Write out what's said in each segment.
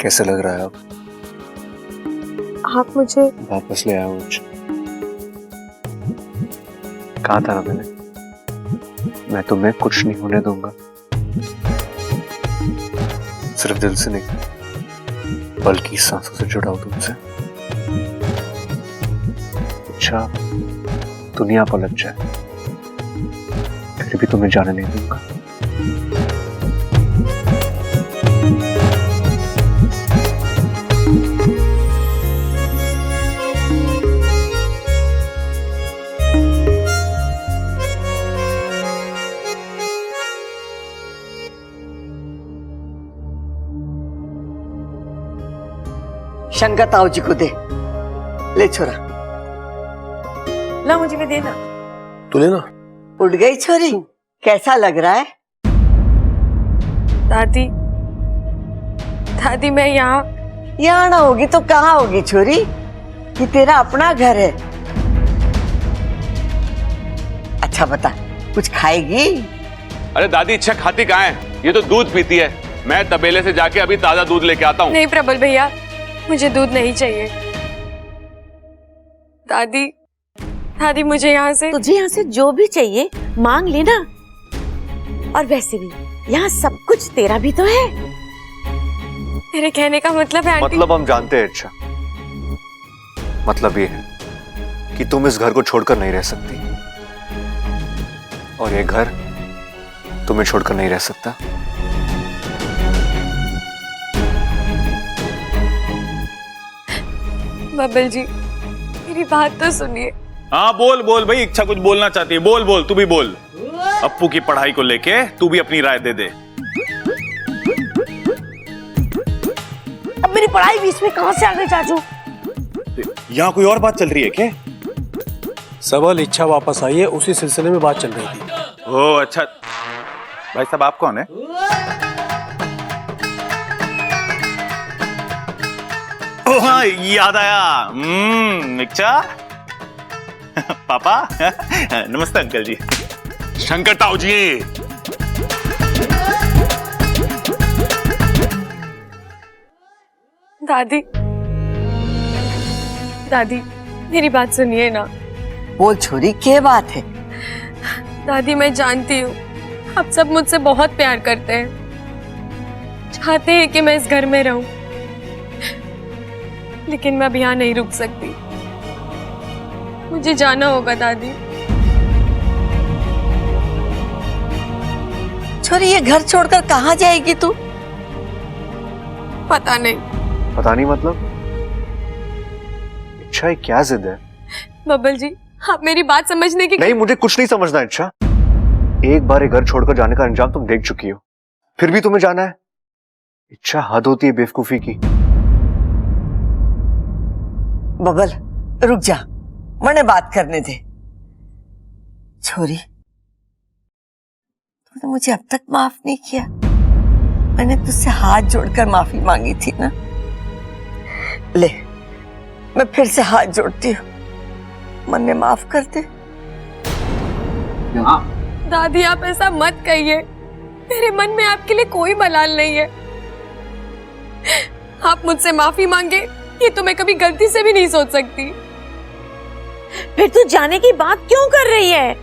कैसे लग रहा है अब? आप मुझे वापस ले आया मुझे। कहा था ना मैंने, मैं तुम्हें कुछ नहीं होने दूंगा। सिर्फ दिल से नहीं, बल्कि सांसों से जुड़ा हूं तुमसे। अच्छा दुनिया पलट जाए, फिर भी तुम्हें जाने नहीं दूंगा। शंकर ताऊ जी को दे। ले छोरा, ला मुझे भी देना। तू लेना। उठ गई छोरी, कैसा लग रहा है? दादी दादी मैं यहाँ ना होगी तो कहाँ होगी छोरी? ये तेरा अपना घर है। अच्छा बता, कुछ खाएगी? अरे दादी इच्छा खाती कहाँ है? ये तो दूध पीती है। मैं तबेले से जाके अभी ताजा दूध लेके आता हूँ। नहीं प्रबल भैया, मुझे दूध नहीं चाहिए। दादी दादी मुझे यहाँ से तुझे यहाँ से जो भी चाहिए मांग लेना। और वैसे भी यहाँ सब कुछ तेरा भी तो है। मेरे कहने का मतलब है आंटी। मतलब हम जानते हैं अच्छा। मतलब ये है कि तुम इस घर को छोड़कर नहीं रह सकती, और ये घर तुम्हें छोड़कर नहीं रह सकता। बबल जी मेरी बात तो सुनिए। हाँ बोल बोल भाई, इच्छा कुछ बोलना चाहती है, बोल बोल, तू भी बोल। अप्पू की पढ़ाई को लेके तू भी अपनी राय दे दे। अब मेरी पढ़ाई बीच में कहाँ से आ गई चाचू? यहाँ कोई और बात चल रही है क्या? सबल इच्छा वापस आई है, उसी सिलसिले में बात चल रही थी। ओह अच्छा। भाई साहब आप कौन है? ओह हाँ याद आया। इच्छा पापा। नमस्ते अंकल जी। शंकर ताऊ जी। दादी दादी मेरी बात सुनिए ना। बोल छोरी, क्या बात है? दादी मैं जानती हूँ आप सब मुझसे बहुत प्यार करते हैं, चाहते हैं कि मैं इस घर में रहूं, लेकिन मैं अब यहाँ नहीं रुक सकती। मुझे जाना होगा दादी। छोरी ये घर छोड़कर कहाँ जाएगी तू? पता नहीं। पता नहीं मतलब? इच्छा क्या जिद है? बबल जी आप मेरी बात समझने की नहीं, मुझे कुछ नहीं समझना इच्छा। एक बार ये घर छोड़कर जाने का अंजाम तुम देख चुकी हो, फिर भी तुम्हें जाना है? इच्छा हद होती है बेवकूफी की। बबल रुक जा, मने बात करने दे। छोरी तूने मुझे अब तक माफ नहीं किया। मैंने तुझसे हाथ जोड़कर माफी मांगी थी ना। ले मैं फिर से हाथ जोड़ती हूँ, मन्ने माफ कर दे। दादी आप ऐसा मत कहिए, मेरे मन में आपके लिए कोई मलाल नहीं है। आप मुझसे माफी मांगे ये तो मैं कभी गलती से भी नहीं सोच सकती। फिर तू जाने की बात क्यों कर रही है?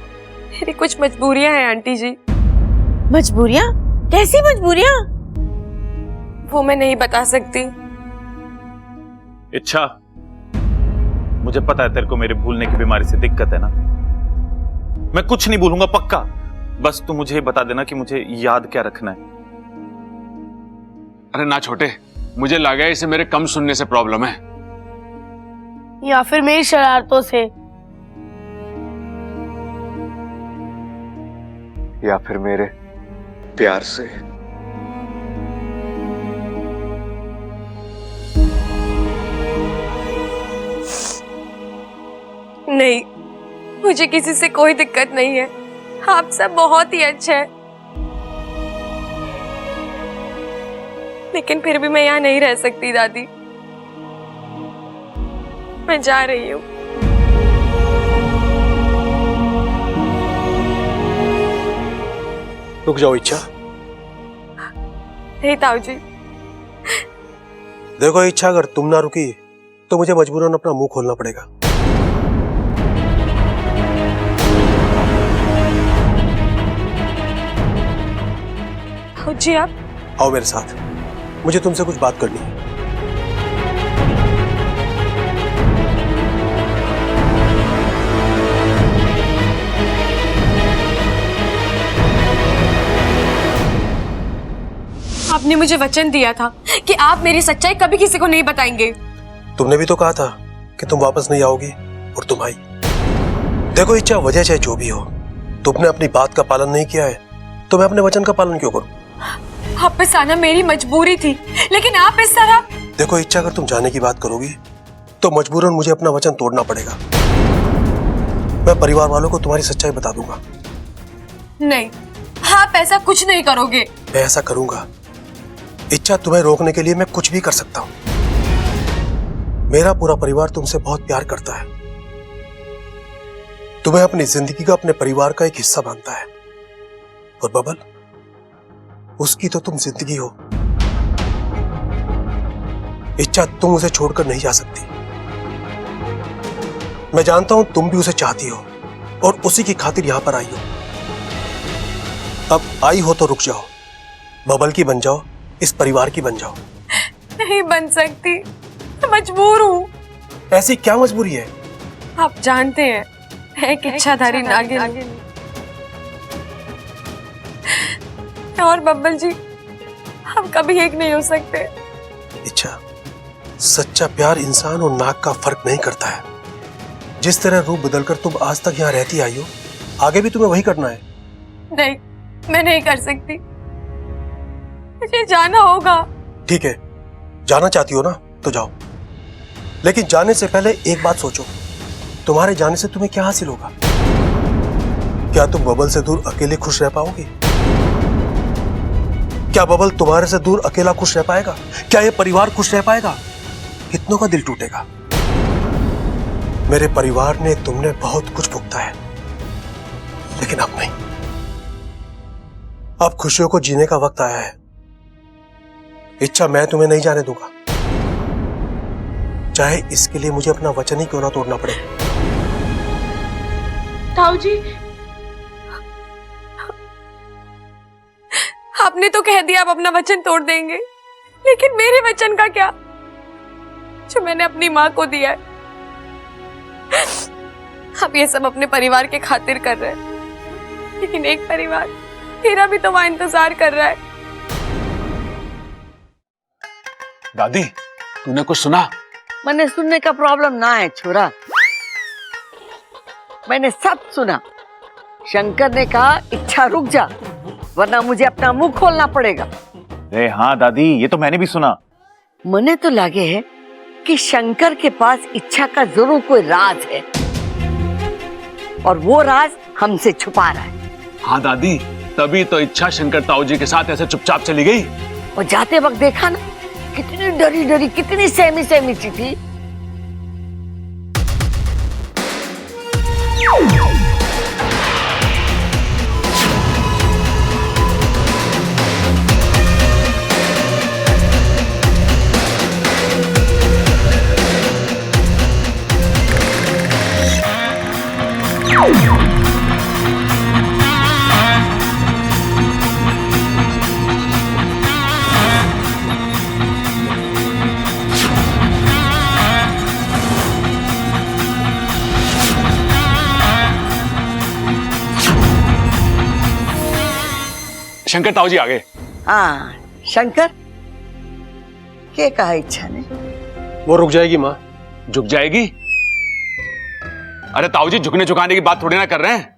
मेरी कुछ मजबूरियां हैं आंटी जी। मजबूरियां? कैसी मजबूरियां? वो मैं नहीं बता सकती। इच्छा मुझे पता है तेरे को मेरे भूलने की बीमारी से दिक्कत है ना। मैं कुछ नहीं भूलूंगा पक्का। बस तू मुझे बता देना कि मुझे याद क्या रखना है। अरे ना छोटे, मुझे लगा इसे मेरे कम सुनने से प्रॉब्लम है, या फिर मेरी शरारतों से, या फिर मेरे प्यार से। नहीं, मुझे किसी से कोई दिक्कत नहीं है। आप सब बहुत ही अच्छे हैं, लेकिन फिर भी मैं यहाँ नहीं रह सकती दादी। मैं जा रही हूँ। रुक जाओ इच्छा। नहीं ताऊ जी, देखो इच्छा, अगर तुम ना रुकी तो मुझे मजबूरन अपना मुंह खोलना पड़ेगा। जी आप आओ मेरे साथ, मुझे तुमसे कुछ बात करनी है। आपने मुझे वचन दिया था कि आप मेरी सच्चाई कभी किसी को नहीं बताएंगे। तुमने भी तो कहा था कि तुम वापस नहीं आओगी, और तुम आई। देखो इच्छा, वजह चाहे जो भी हो, तुमने अपनी बात का पालन नहीं किया है तो मैं अपने वचन का पालन क्यों करूं? वापस आना मेरी मजबूरी थी, लेकिन आप इस तरह। देखो इच्छा, अगर तुम जाने की बात करोगी तो मजबूरन मुझे अपना वचन तोड़ना पड़ेगा। मैं परिवार वालों को तुम्हारी सच्चाई बता दूंगा। नहीं, आप ऐसा कुछ नहीं करोगे। मैं ऐसा करूंगा। इच्छा, तुम्हें रोकने के लिए मैं कुछ भी कर सकता हूं। मेरा पूरा परिवार तुमसे बहुत प्यार करता है, तुम्हें अपनी जिंदगी का अपने परिवार का एक हिस्सा मानता है। और बबल, उसकी तो तुम जिंदगी हो। इच्छा, तुम उसे छोड़कर नहीं जा सकती। मैं जानता हूं तुम भी उसे चाहती हो और उसी की खातिर यहां पर आई हो। अब आई हो तो रुक जाओ, बबल की बन जाओ, इस परिवार की बन जाओ। नहीं बन सकती, मैं मजबूर हूँ। ऐसी क्या मजबूरी है? आप जानते हैं, मैं एक इच्छाधारी नागिन और बब्बल जी, हम कभी एक नहीं हो सकते। इच्छा, सच्चा प्यार इंसान और नाग का फर्क नहीं करता है। जिस तरह रूप बदलकर तुम आज तक यहाँ रहती आई हो, आगे भी तुम्हें वही करना है। नहीं, मैं नहीं कर सकती, मुझे जाना होगा। ठीक है, जाना चाहती हो ना तो जाओ, लेकिन जाने से पहले एक बात सोचो, तुम्हारे जाने से तुम्हें क्या हासिल होगा? क्या तुम बबल से दूर अकेले खुश रह पाओगी? क्या बबल तुम्हारे से दूर अकेला खुश रह पाएगा? क्या ये परिवार खुश रह पाएगा? कितनों का दिल टूटेगा। मेरे परिवार ने तुमने बहुत कुछ भुगता है, लेकिन अब नहीं। अब खुशियों को जीने का वक्त आया है। इच्छा, मैं तुम्हें नहीं जाने दूंगा, चाहे इसके लिए मुझे अपना वचन ही क्यों ना तोड़ना पड़े। ताऊ जी, आपने तो कह दिया आप अपना वचन तोड़ देंगे, लेकिन मेरे वचन का क्या, जो मैंने अपनी माँ को दिया है? आप ये सब अपने परिवार के खातिर कर रहे हैं, लेकिन एक परिवार मेरा भी तो वहां इंतजार कर रहा है। दादी, तूने कुछ सुना? मैंने सुनने का प्रॉब्लम ना है छोरा, मैंने सब सुना। शंकर ने कहा इच्छा रुक जा, वरना मुझे अपना मुंह खोलना पड़ेगा। अरे हाँ दादी, ये तो मैंने भी सुना। मने तो लगे है कि शंकर के पास इच्छा का जरूर कोई राज है, और वो राज हमसे छुपा रहा है। हाँ दादी, तभी तो इच्छा शंकर ताऊ जी के साथ ऐसे चुपचाप चली गई। और जाते वक्त देखा ना, कितनी डरी डरी, कितनी सहमी सहमी सी थी। शंकर ताऊ जी आ गए। हाँ शंकर, क्या कहा इच्छा ने? वो रुक जाएगी माँ। झुक जाएगी? अरे ताऊ जी, झुकने झुकाने की बात थोड़ी ना कर रहे हैं,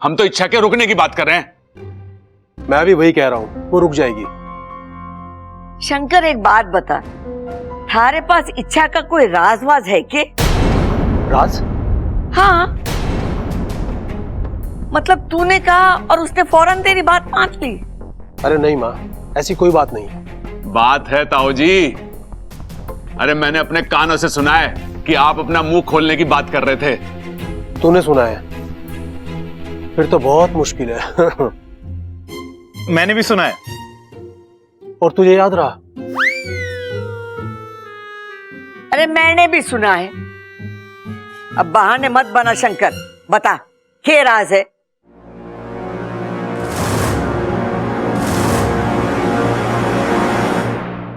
हम तो इच्छा के रुकने की बात कर रहे हैं। मैं भी वही कह रहा हूँ, वो रुक जाएगी। शंकर एक बात बता, थारे पास इच्छा का कोई राजवाज है के? राज? हाँ, मतलब तूने कहा और उसने फौरन तेरी बात मान ली। अरे नहीं माँ, ऐसी कोई बात नहीं है। बात है ताऊ जी। अरे मैंने अपने कानों से सुना है कि आप अपना मुंह खोलने की बात कर रहे थे। तूने सुना है? फिर तो बहुत मुश्किल है। मैंने भी सुना है। और तुझे याद रहा? अरे मैंने भी सुना है। अब बहाने मत बना शंकर, बता क्या राज है?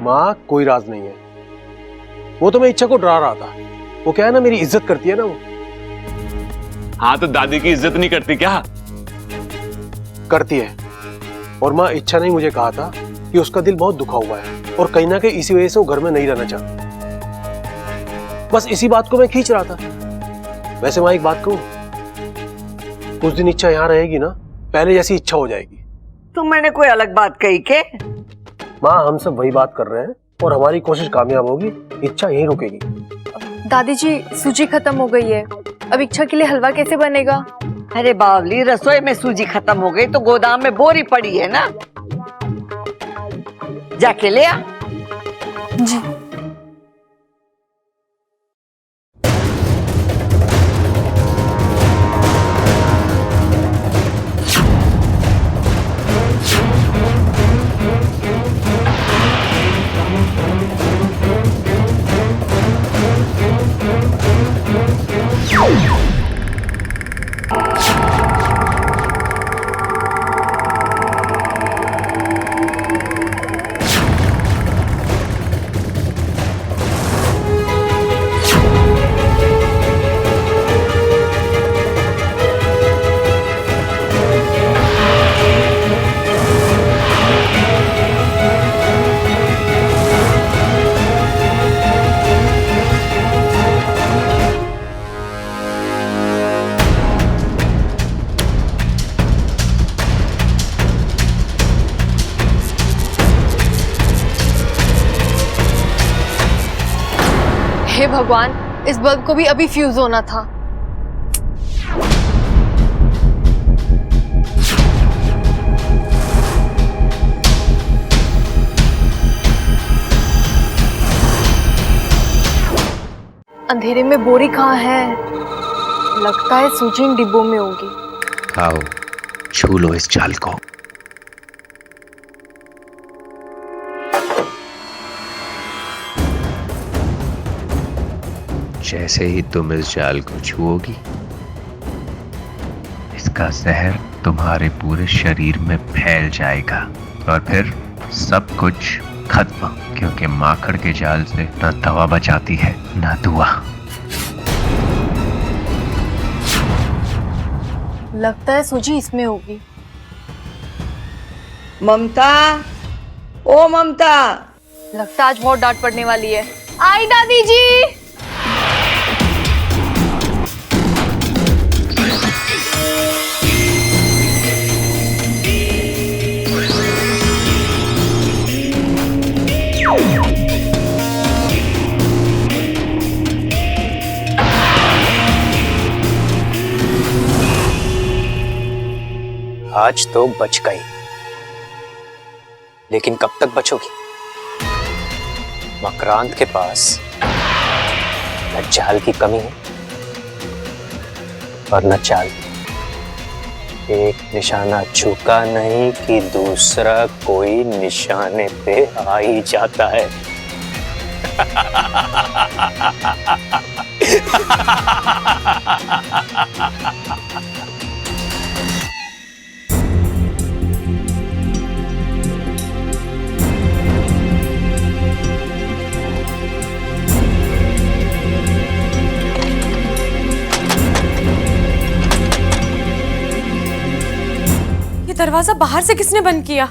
माँ कोई राज नहीं है, वो तो मैं इच्छा को डरा रहा था। वो क्या है ना, मेरी इज्जत करती है ना वो। हाँ तो दादी की इज्जत नहीं करती क्या? करती है। और माँ इच्छा ने मुझे कहा था कि उसका दिल बहुत दुखा हुआ है और कहीं ना कहीं इसी वजह से वो घर में नहीं रहना चाहता। बस इसी बात को मैं खींच रहा था। वैसे माँ एक बात कहूं, उस दिन इच्छा यहाँ रहेगी ना, पहले जैसी इच्छा हो जाएगी। तुम मैंने कोई अलग बात कही के? माँ हम सब वही बात कर रहे हैं और हमारी कोशिश कामयाब होगी, इच्छा यहीं रुकेगी। दादी जी, सूजी खत्म हो गई है, अब इच्छा के लिए हलवा कैसे बनेगा? अरे बावली, रसोई में सूजी खत्म हो गई तो गोदाम में बोरी पड़ी है ना, जाके ले आ। जी। हे भगवान, इस बल्ब को भी अभी फ्यूज होना था। अंधेरे में बोरी कहाँ है? लगता है सूजी इन डिब्बों में होगी। आओ छू लो इस जाल को। जैसे ही तुम इस जाल को छुओगी, इसका जहर तुम्हारे पूरे शरीर में फैल जाएगा और फिर सब कुछ खत्म, क्योंकि माकड़ के जाल से ना दवा बचाती है ना दुआ। लगता है सूजी इसमें होगी। ममता, ओ ममता। लगता है आज बहुत डांट पड़ने वाली है। आई दादी जी। आज तो बच गई, लेकिन कब तक बचोगी? मकरांत के पास न जाल की कमी है और न चाल। एक निशाना झुका नहीं कि दूसरा कोई निशाने पे आ ही जाता है। दरवाजा बाहर से किसने बंद किया?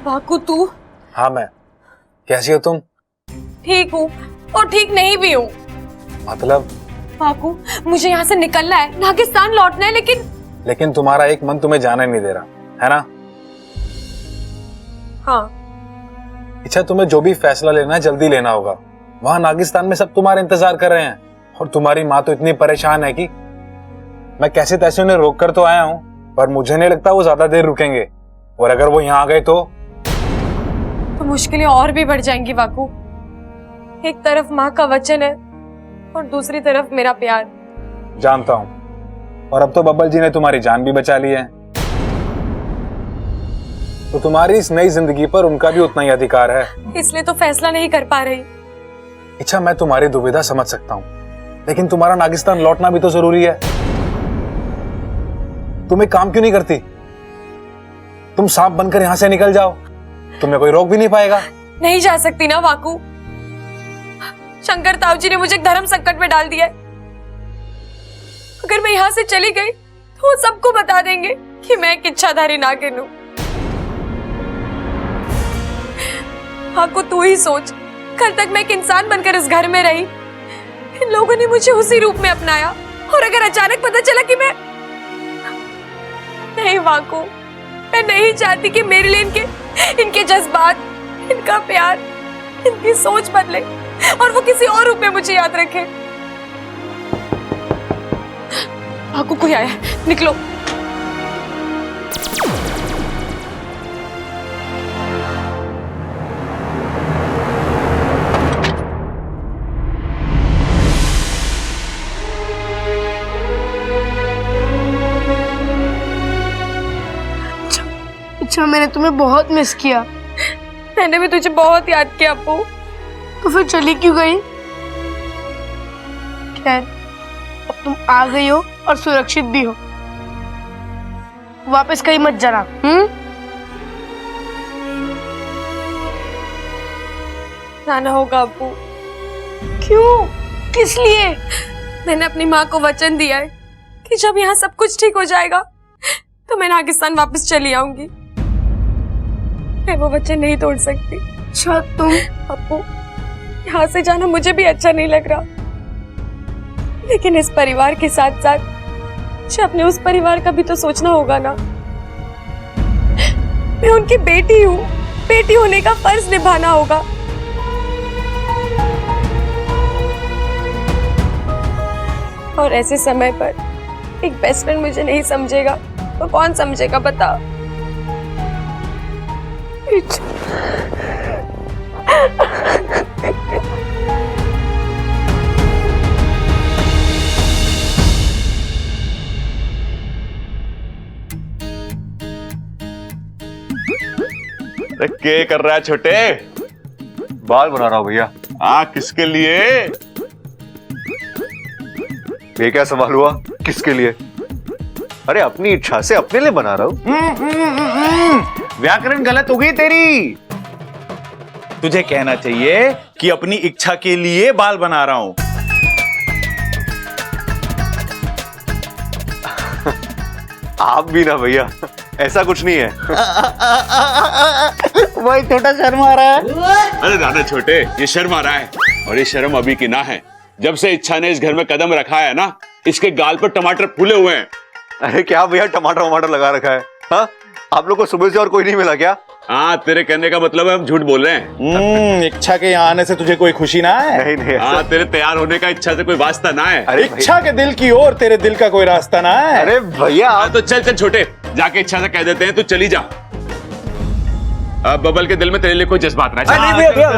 बाकू तू? हाँ मैं। कैसी हो तुम? ठीक हूँ और ठीक नहीं भी हूँ। मतलब? बाकू मुझे यहाँ से निकलना है, नागिस्तान लौटना है, लेकिन तुम्हारा एक मन तुम्हें जाने नहीं दे रहा है ना? हाँ। अच्छा, तुम्हें जो भी फैसला लेना है जल्दी लेना होगा। वहां नागिस्तान में सब तुम्हारे इंतजार कर रहे हैं और तुम्हारी माँ तो इतनी परेशान है कि मैं कैसे तैसे उन्हें रोक कर तो आया हूँ, पर मुझे नहीं लगता वो ज्यादा देर रुकेंगे। और अगर वो यहाँ आ गए तो मुश्किलें और भी बढ़ जाएंगी बाकू। एक तरफ माँ का वचन है और दूसरी तरफ मेरा प्यार। जानता हूँ, और अब तो बब्बल जी ने तुम्हारी जान भी बचा ली है, तो तुम्हारी इस नई जिंदगी पर उनका भी उतना ही अधिकार है। इसलिए तो फैसला नहीं कर पा रही। इच्छा, मैं तुम्हारी दुविधा समझ सकता हूं, लेकिन तुम्हारा नागिस्तान लौटना भी तो जरूरी है। तुम एक काम क्यों नहीं करती? तुम सांप बनकर यहां से निकल जाओ, तुम्हें कोई रोक भी नहीं पाएगा। नहीं जा सकती ना वाकू। शंकर ताऊ जी ने मुझे एक धर्म संकट में डाल दिया है। अगर मैं यहाँ से चली गई तो वो सबको बता देंगे कि मैं एक इच्छाधारी नागिन हूँ। वाकू, तू ही सोच, कल तक मैं एक इंसान बनकर इस घर में रही, इन लोगों ने मुझे उसी रूप में अपनाया, और अगर अचानक पता चला कि मैं नहीं वाकू, मैं नहीं चाहती कि मेरे लिए इनके जज्बात, इनका प्यार, इनकी सोच बदले और वो किसी और रूप में मुझे याद रखे। वाकू, कोई आया, निकलो। अच्छा, मैंने तुम्हें बहुत मिस किया। मैंने भी तुझे बहुत याद किया अप्पू। तो फिर चली क्यों गई? खैर, अब तुम आ गई हो और सुरक्षित भी हो। वापस कहीं मत जाना। जाना होगा अप्पू। क्यों? किस लिए? मैंने अपनी माँ को वचन दिया है कि जब यहाँ सब कुछ ठीक हो जाएगा तो मैं नागिस्तान वापस चली आऊंगी। मैं वो वचन नहीं तोड़ सकती। अच्छा, तुम? अप्पू, यहाँ से जाना मुझे भी अच्छा नहीं लग रहा, लेकिन इस परिवार के साथ साथ मुझे अपने उस परिवार का भी तो सोचना होगा ना। मैं उनकी बेटी हूँ, बेटी होने का फर्ज निभाना होगा। और ऐसे समय पर एक बेस्ट फ्रेंड मुझे नहीं समझेगा तो कौन समझेगा, बता। क्या कर रहा है छोटे? बाल बना रहा हूं भैया। हाँ, किसके लिए? ये क्या सवाल हुआ, किसके लिए? अरे अपनी इच्छा से अपने लिए बना रहा हूं। व्याकरण गलत हो गई तेरी। तुझे कहना चाहिए कि अपनी इच्छा के लिए बाल बना रहा हूं। आप भी ना भैया, ऐसा कुछ नहीं है। वही छोटा शर्म आ रहा है। अरे दादा छोटे, ये शर्म आ रहा है, और ये शर्म अभी की ना है। जब से इच्छा ने इस घर में कदम रखा है ना, इसके गाल पर टमाटर फूले हुए हैं। अरे क्या भैया, टमाटर वमाटर लगा रखा है? हाँ, आप लोग को सुबह से और कोई नहीं मिला क्या? हाँ, तेरे कहने का मतलब है हम झूठ बोल रहे हैं। इच्छा के यहाँ आने से तुझे कोई खुशी ना है? नहीं नहीं। हाँ, तेरे तैयार होने का इच्छा से कोई वास्ता ना है। अरे इच्छा के दिल की ओर तेरे दिल का कोई रास्ता ना है? अरे भैया हाँ, तो चल चल छोटे, जाके इच्छा से कह देते हैं, तू चली जा। अब बबल के दिल में तेरे लिए कोई जज्बात ना है। नहीं भैया,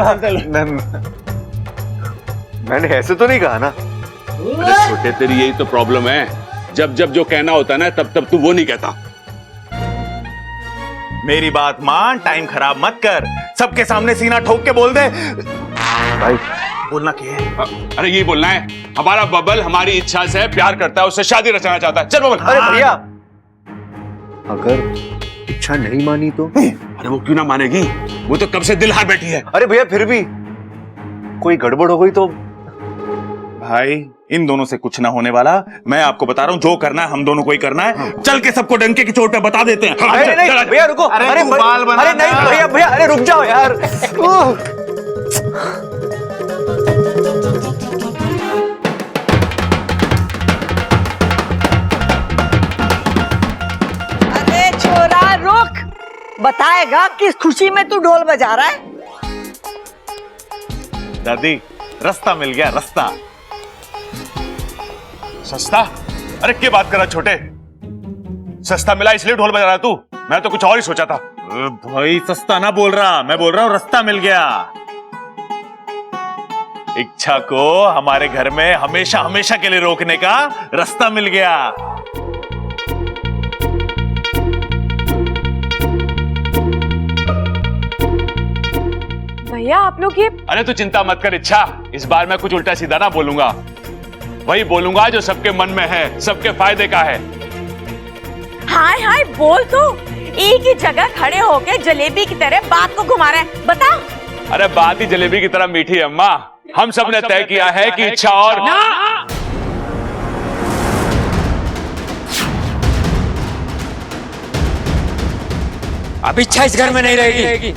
मैंने ऐसे तो नहीं कहा ना। अरे छोटे, तेरी यही तो प्रॉब्लम है। जब जब जो कहना होता है ना, तब तब तू वो नहीं कहता। मेरी बात मान, टाइम खराब मत कर। सबके सामने सीना ठोक के बोल दे। भाई बोलना क्या है? अरे यही बोलना है, हमारा बबल हमारी इच्छा से प्यार करता है, उससे शादी रचना चाहता है। चल बबल। अरे भैया, अगर इच्छा नहीं मानी तो? अरे वो क्यों ना मानेगी, वो तो कब से दिल हार बैठी है। अरे भैया, फिर भी कोई गड़बड़ हो गई तो? भाई, इन दोनों से कुछ ना होने वाला। मैं आपको बता रहा हूँ, जो करना है हम दोनों को ही करना है। चल के सबको डंके की चोट पे बता देते हैं। अरे नहीं भैया, रुको। अरे अरे नहीं भैया, भैया अरे रुक जाओ यार। अरे छोरा रुक, बताएगा किस खुशी में तू ढोल बजा रहा है? दादी, रास्ता मिल गया, रास्ता। सस्ता? अरे क्या बात कर रहा छोटे, सस्ता मिला इसलिए ढोल बजा रहा तू? मैं तो कुछ और ही सोचा था। भाई सस्ता ना बोल रहा, मैं बोल रहा हूँ रास्ता मिल गया। इच्छा को हमारे घर में हमेशा हमेशा के लिए रोकने का रास्ता मिल गया। भैया आप लोग ये अरे तू चिंता मत कर इच्छा, इस बार मैं कुछ उल्टा सीधा ना बोलूंगा, वही बोलूंगा जो सबके मन में है, सबके फायदे का है। हाय हाय बोल तो, एक ही जगह खड़े होके जलेबी की तरह बात को घुमा रहे हैं, बता। अरे बात ही जलेबी की तरह मीठी है अम्मा। हम सब ने तय किया है कि इच्छा और अब इच्छा इस घर में नहीं रहेगी।